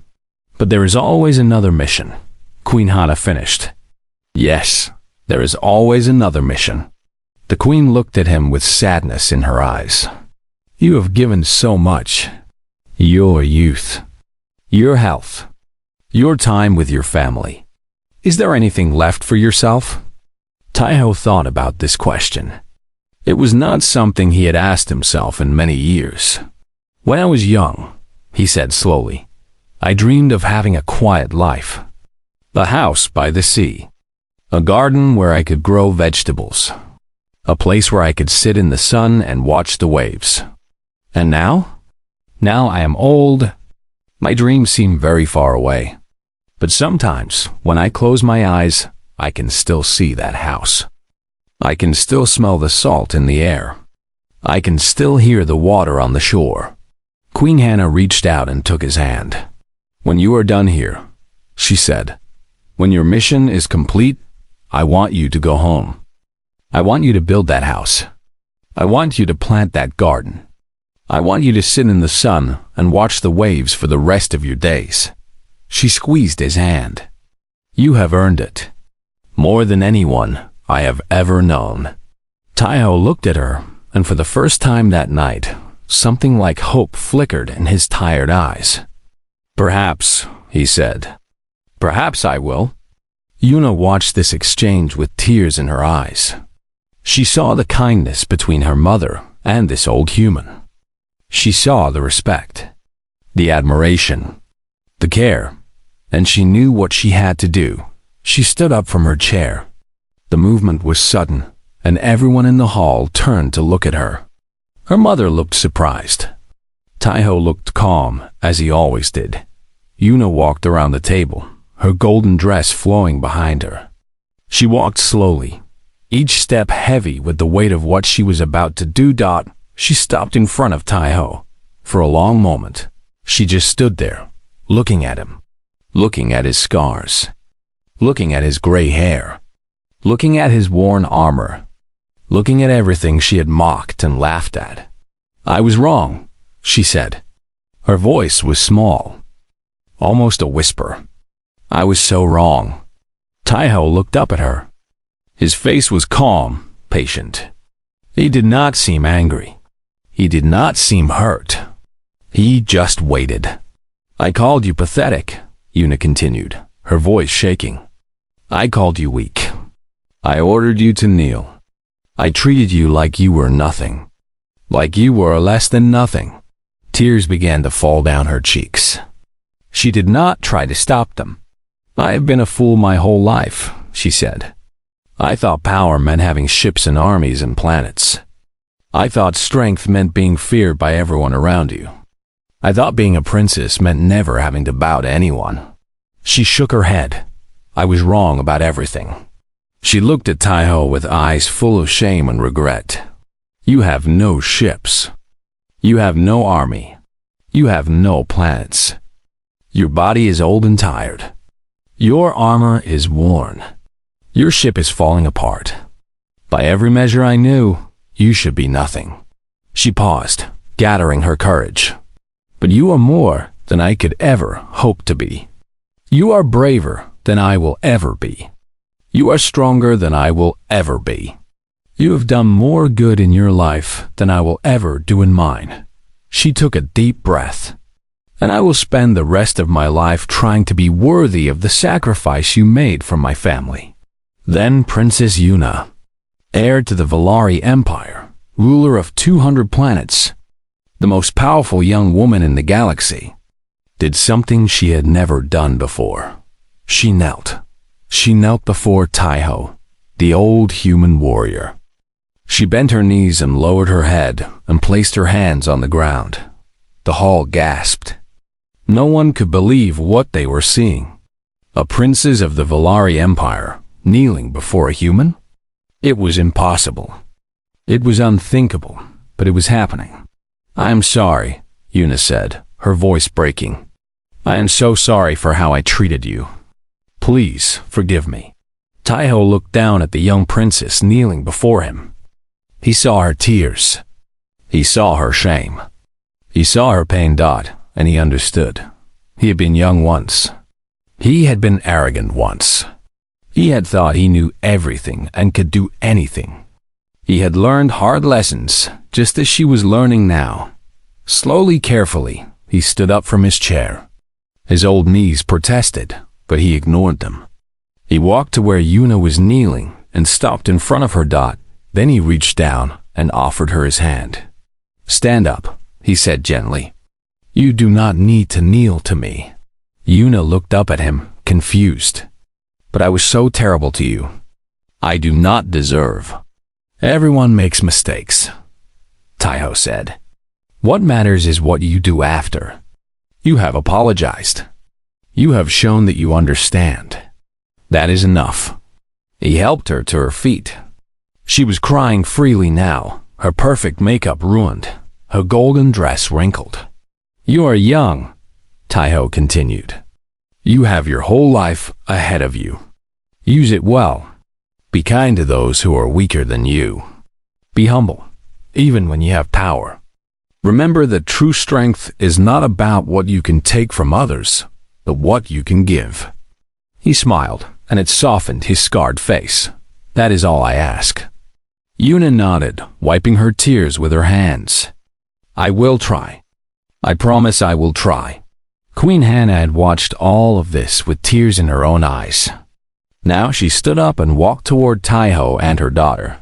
there is always another mission. Queen Hannah finished. Yes, there is always another mission. The queen looked at him with sadness in her eyes. You have given so much. Your youth. Your health. Your time with your family. Is there anything left for yourself? Taiho thought about this question. It was not something he had asked himself in many years. When I was young, he said slowly, I dreamed of having a quiet life. A house by the sea. A garden where I could grow vegetables. A place where I could sit in the sun and watch the waves. And now? Now I am old. My dreams seem very far away. But sometimes, when I close my eyes, I can still see that house. I can still smell the salt in the air. I can still hear the water on the shore. Queen Hannah reached out and took his hand. When you are done here, she said, when your mission is complete, I want you to go home. I want you to build that house. I want you to plant that garden. I want you to sit in the sun and watch the waves for the rest of your days. She squeezed his hand. You have earned it. More than anyone I have ever known. Taiho looked at her, and for the first time that night, something like hope flickered in his tired eyes. Perhaps, he said. Perhaps I will. Yuna watched this exchange with tears in her eyes. She saw the kindness between her mother and this old human. She saw the respect, the admiration, the care, and she knew what she had to do. She stood up from her chair. The movement was sudden, and everyone in the hall turned to look at her. Her mother looked surprised. Taiho looked calm, as he always did. Yuna walked around the table, her golden dress flowing behind her. She walked slowly, each step heavy with the weight of what she was about to do. She stopped in front of Taiho. For a long moment, she just stood there, looking at him, looking at his scars, looking at his gray hair, looking at his worn armor, looking at everything she had mocked and laughed at. I was wrong, she said. Her voice was small, almost a whisper. I was so wrong. Taiho looked up at her. His face was calm, patient. He did not seem angry. He did not seem hurt. He just waited. I called you pathetic, Yuna continued, her voice shaking. I called you weak. I ordered you to kneel. I treated you like you were nothing. Like you were less than nothing. Tears began to fall down her cheeks. She did not try to stop them. "I have been a fool my whole life," she said. "I thought power meant having ships and armies and planets. I thought strength meant being feared by everyone around you. I thought being a princess meant never having to bow to anyone." She shook her head. "I was wrong about everything." She looked at Taiho with eyes full of shame and regret. "You have no ships. You have no army. You have no planets. Your body is old and tired. Your armor is worn. Your ship is falling apart. By every measure I knew, you should be nothing." She paused, gathering her courage. "But you are more than I could ever hope to be. You are braver than I will ever be. You are stronger than I will ever be. You have done more good in your life than I will ever do in mine." She took a deep breath. "And I will spend the rest of my life trying to be worthy of the sacrifice you made for my family." Then Princess Yuna, heir to the Valari Empire, ruler of 200 planets, the most powerful young woman in the galaxy, did something she had never done before. She knelt. She knelt before Taiho, the old human warrior. She bent her knees and lowered her head and placed her hands on the ground. The hall gasped. No one could believe what they were seeing. A princess of the Valari Empire kneeling before a human? It was impossible. It was unthinkable, but it was happening. "I am sorry," Yuna said, her voice breaking. "I am so sorry for how I treated you. Please forgive me." Taiho looked down at the young princess kneeling before him. He saw her tears. He saw her shame. He saw her pain, and he understood. He had been young once. He had been arrogant once. He had thought he knew everything and could do anything. He had learned hard lessons, just as she was learning now. Slowly, carefully, he stood up from his chair. His old knees protested, but he ignored them. He walked to where Yuna was kneeling and stopped in front of her. Then he reached down and offered her his hand. "Stand up," he said gently. "You do not need to kneel to me." Yuna looked up at him, confused. "But I was so terrible to you. I do not deserve." "Everyone makes mistakes," Taiho said. "What matters is what you do after. You have apologized. You have shown that you understand. That is enough." He helped her to her feet. She was crying freely now, her perfect makeup ruined, her golden dress wrinkled. "You are young," Taiho continued. "You have your whole life ahead of you. Use it well. Be kind to those who are weaker than you. Be humble, even when you have power. Remember that true strength is not about what you can take from others, but what you can give." He smiled, and it softened his scarred face. "That is all I ask." Yuna nodded, wiping her tears with her hands. "I will try. I promise I will try." Queen Hannah had watched all of this with tears in her own eyes. Now she stood up and walked toward Taiho and her daughter.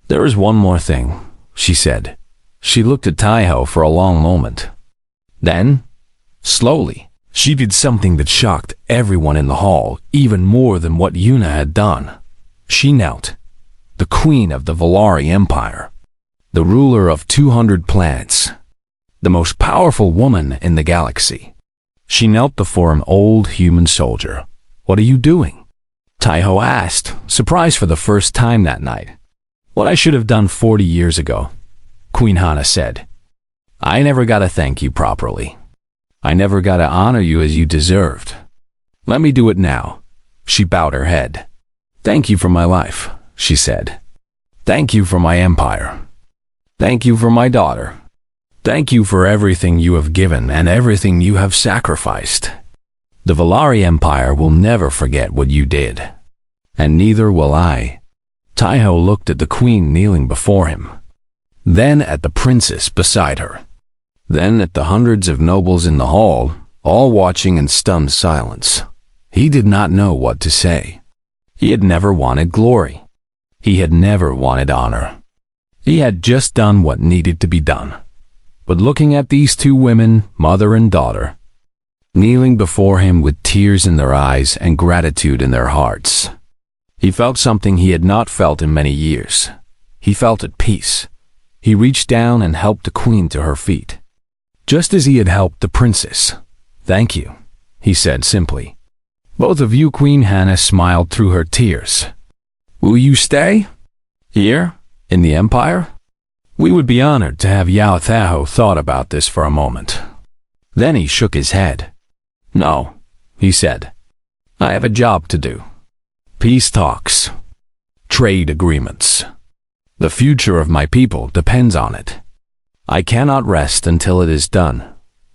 "There is one more thing," she said. She looked at Taiho for a long moment. Then, slowly, she did something that shocked everyone in the hall even more than what Yuna had done. She knelt. The queen of the Valari Empire, the ruler of 200 planets, the most powerful woman in the galaxy. She knelt before an old human soldier. "What are you doing?" Taiho asked, surprised for the first time that night. "What I should have done 40 years ago," Queen Hannah said. "I never got to thank you properly. I never got to honor you as you deserved. Let me do it now." She bowed her head. "Thank you for my life," she said. "Thank you for my empire. Thank you for my daughter. Thank you for everything you have given and everything you have sacrificed. The Valari Empire will never forget what you did. And neither will I." Taiho looked at the queen kneeling before him, then at the princess beside her, then at the hundreds of nobles in the hall, all watching in stunned silence. He did not know what to say. He had never wanted glory. He had never wanted honor. He had just done what needed to be done. but looking at these two women, mother and daughter, kneeling before him with tears in their eyes and gratitude in their hearts, he felt something he had not felt in many years. He felt at peace. He reached down and helped the queen to her feet, just as he had helped the princess. "Thank you," he said simply. "Both of you," Queen Hannah smiled through her tears. "Will you stay here in the Empire?" "We would be honored to have Yao Thao." Thought about this for a moment. Then he shook his head. "No," he said. "I have a job to do. Peace talks. Trade agreements. The future of my people depends on it. I cannot rest until it is done."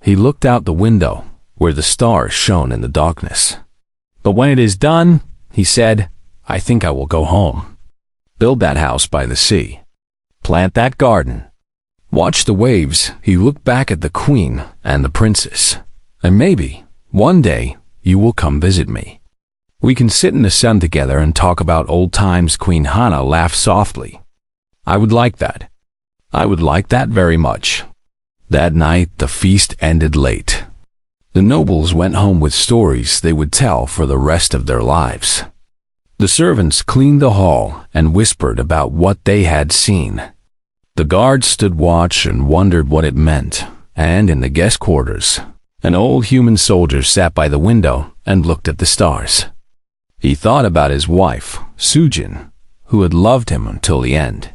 He looked out the window, where the stars shone in the darkness. "But when it is done," he said, "I think I will go home. Build that house by the sea. Plant that garden. Watch the waves." He looked back at the queen and the princess. "And maybe, one day, you will come visit me. We can sit in the sun together and talk about old times." Queen Hannah laughed softly. "I would like that. I would like that very much." That night, the feast ended late. The nobles went home with stories they would tell for the rest of their lives. The servants cleaned the hall and whispered about what they had seen. The guards stood watch and wondered what it meant, and in the guest quarters, an old human soldier sat by the window and looked at the stars. He thought about his wife, Sujin, who had loved him until the end.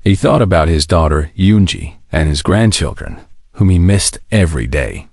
He thought about his daughter, Yoonji, and his grandchildren, whom he missed every day.